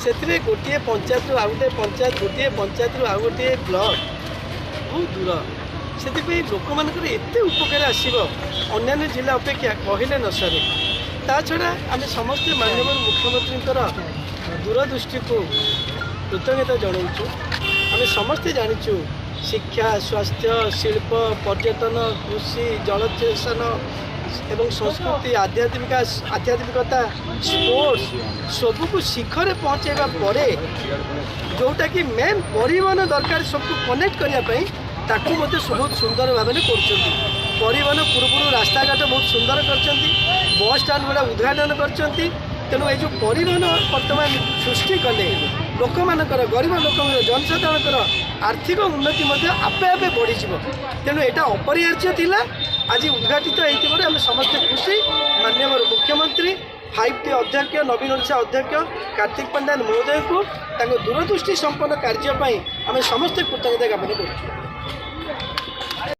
से गोटे पंचायत रु आ गए पंचायत गोटे पंचायत रु आ गए ब्लॉक बहुत दूर से लोक मानक एत उपकार आसो अन्य जिला अपेक्षा कहले न सरे ता छड़ा आम समस्त माननीय मुख्यमंत्री दूरदृष्टि को कृतज्ञता जनाऊँ। आम समस्ते जाचु शिक्षा स्वास्थ्य शिल्प पर्यटन कृषि जलसेचन एवं संस्कृति आध्यात्मिकता स्पोर्ट्स सबको शिखर पहुँचेगा परे जोटा कि मेन परिवहन दरकार सबको कनेक्ट करने ताकू मत बहुत सुंदर भाव में कर परिवहन पूर्व रास्ताघाट बहुत सुंदर कर बस स्टाण्ड गुड़ा उद्घाटन कर तेणु ये जो परिवहन बर्तमान सृष्टि कले लोक मानकर गरीब लोक जनसाधारण आर्थिक उन्नति आपे आपे बढ़ी तेणु यहाँ अपरिहार्य थिला आज उद्घाटित होती आम समस्त खुशी माननीय मुख्यमंत्री 5T अध्यक्ष नवीन ओडिशा अध्यक्ष कार्तिक पंड्या महोदय को दूरदृष्टि संपन्न कार्यपाई आम समस्त कृतज्ञता ज्ञापन करूँ।